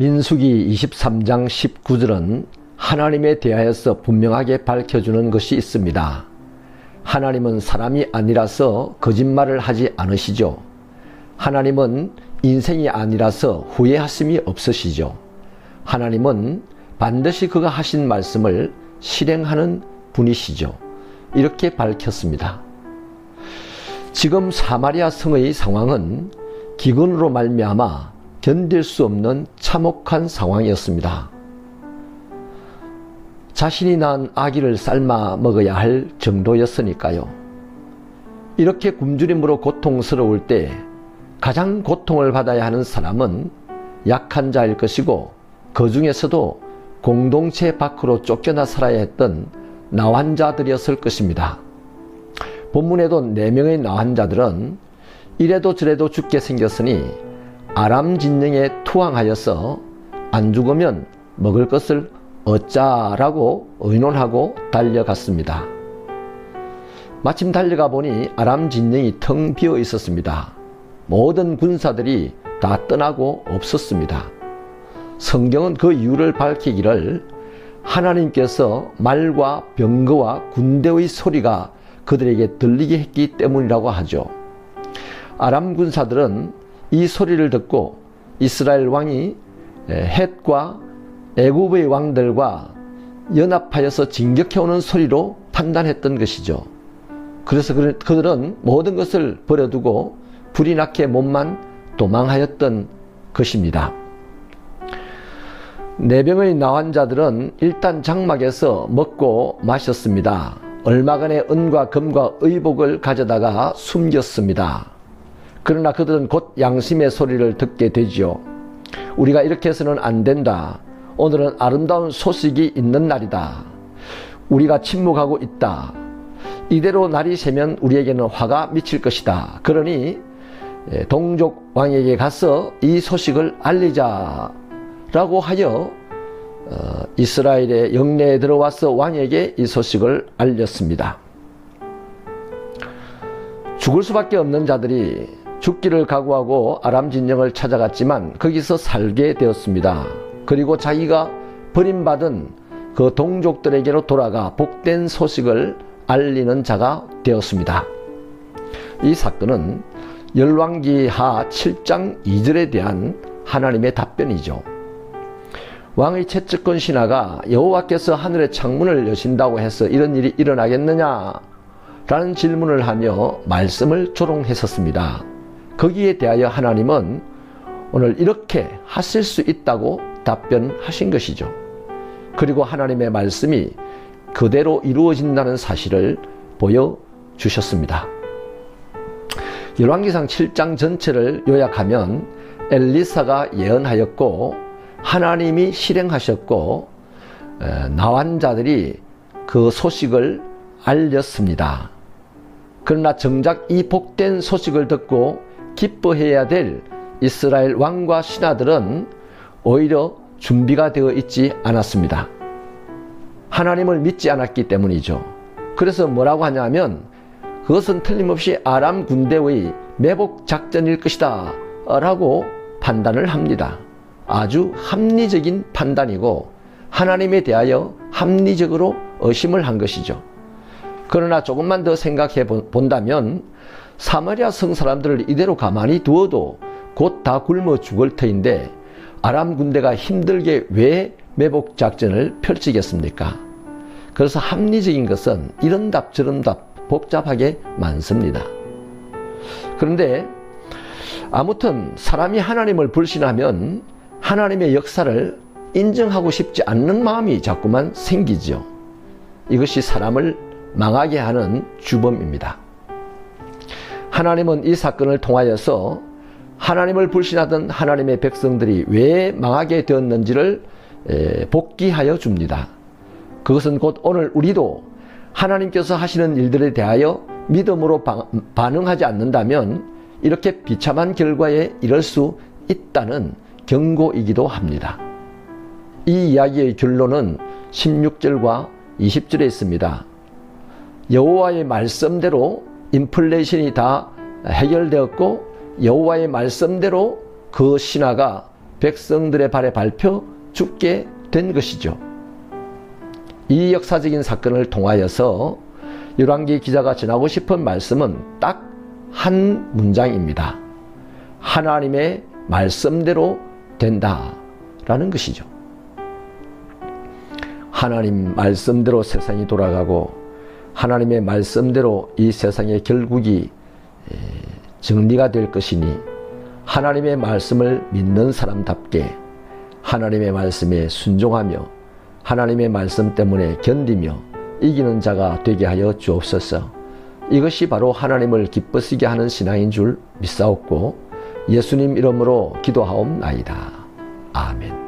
민수기 23장 19절은 하나님에 대하여서 분명하게 밝혀주는 것이 있습니다. 하나님은 사람이 아니라서 거짓말을 하지 않으시죠. 하나님은 인생이 아니라서 후회하심이 없으시죠. 하나님은 반드시 그가 하신 말씀을 실행하는 분이시죠. 이렇게 밝혔습니다. 지금 사마리아 성의 상황은 기근으로 말미암아 견딜 수 없는 참혹한 상황이었습니다. 자신이 낳은 아기를 삶아 먹어야 할 정도였으니까요. 이렇게 굶주림으로 고통스러울 때 가장 고통을 받아야 하는 사람은 약한 자일 것이고, 그 중에서도 공동체 밖으로 쫓겨나 살아야 했던 나환자들이었을 것입니다. 본문에도 4명의 나환자들은 이래도 저래도 죽게 생겼으니 아람 진영에 투항하여서 안 죽으면 먹을 것을 얻자라고 의논하고 달려갔습니다. 마침 달려가 보니 아람 진영이 텅 비어 있었습니다. 모든 군사들이 다 떠나고 없었습니다. 성경은 그 이유를 밝히기를 하나님께서 말과 병거와 군대의 소리가 그들에게 들리게 했기 때문이라고 하죠. 아람 군사들은 이 소리를 듣고 이스라엘 왕이 헷과 애굽의 왕들과 연합하여서 진격해오는 소리로 판단했던 것이죠. 그래서 그들은 모든 것을 버려두고 불이 나게 몸만 도망하였던 것입니다. 4명의 나환자들은 일단 장막에서 먹고 마셨습니다. 얼마간의 은과 금과 의복을 가져다가 숨겼습니다. 그러나 그들은 곧 양심의 소리를 듣게 되지요. 우리가 이렇게 해서는 안 된다. 오늘은 아름다운 소식이 있는 날이다. 우리가 침묵하고 있다. 이대로 날이 새면 우리에게는 화가 미칠 것이다. 그러니 동족 왕에게 가서 이 소식을 알리자 라고 하여 이스라엘의 영내에 들어와서 왕에게 이 소식을 알렸습니다. 죽을 수밖에 없는 자들이 죽기를 각오하고 아람 진영을 찾아갔지만 거기서 살게 되었습니다. 그리고 자기가 버림받은 그 동족들에게로 돌아가 복된 소식을 알리는 자가 되었습니다. 이 사건은 열왕기하 7장 2절에 대한 하나님의 답변이죠. 왕의 채찍권 신하가 여호와께서 하늘의 창문을 여신다고 해서 이런 일이 일어나겠느냐? 라는 질문을 하며 말씀을 조롱했었습니다. 거기에 대하여 하나님은 오늘 이렇게 하실 수 있다고 답변하신 것이죠. 그리고 하나님의 말씀이 그대로 이루어진다는 사실을 보여주셨습니다. 열왕기상 7장 전체를 요약하면 엘리사가 예언하였고 하나님이 실행하셨고 나환자들이 그 소식을 알렸습니다. 그러나 정작 이 복된 소식을 듣고 기뻐해야 될 이스라엘 왕과 신하들은 오히려 준비가 되어 있지 않았습니다. 하나님을 믿지 않았기 때문이죠. 그래서 뭐라고 하냐면 그것은 틀림없이 아람 군대의 매복 작전일 것이다 라고 판단을 합니다. 아주 합리적인 판단이고 하나님에 대하여 합리적으로 의심을 한 것이죠. 그러나 조금만 더 생각해 본다면 사마리아 성 사람들을 이대로 가만히 두어도 곧 다 굶어 죽을 터인데 아람 군대가 힘들게 왜 매복 작전을 펼치겠습니까? 그래서 합리적인 것은 이런 답 저런 답 복잡하게 많습니다. 그런데 아무튼 사람이 하나님을 불신하면 하나님의 역사를 인정하고 싶지 않는 마음이 자꾸만 생기죠. 이것이 사람을 망하게 하는 주범입니다. 하나님은 이 사건을 통하여서 하나님을 불신하던 하나님의 백성들이 왜 망하게 되었는지를 복기하여 줍니다. 그것은 곧 오늘 우리도 하나님께서 하시는 일들에 대하여 믿음으로 반응하지 않는다면 이렇게 비참한 결과에 이를 수 있다는 경고이기도 합니다. 이 이야기의 결론은 16절과 20절에 있습니다. 여호와의 말씀대로 인플레이션이 다 해결되었고 여호와의 말씀대로 그 신하가 백성들의 발에 밟혀 죽게 된 것이죠. 이 역사적인 사건을 통하여서 열왕기 기자가 전하고 싶은 말씀은 딱 한 문장입니다. 하나님의 말씀대로 된다라는 것이죠. 하나님 말씀대로 세상이 돌아가고 하나님의 말씀대로 이 세상의 결국이 정리가 될 것이니 하나님의 말씀을 믿는 사람답게 하나님의 말씀에 순종하며 하나님의 말씀 때문에 견디며 이기는 자가 되게 하여 주옵소서. 이것이 바로 하나님을 기쁘시게 하는 신앙인 줄 믿사옵고 예수님 이름으로 기도하옵나이다. 아멘.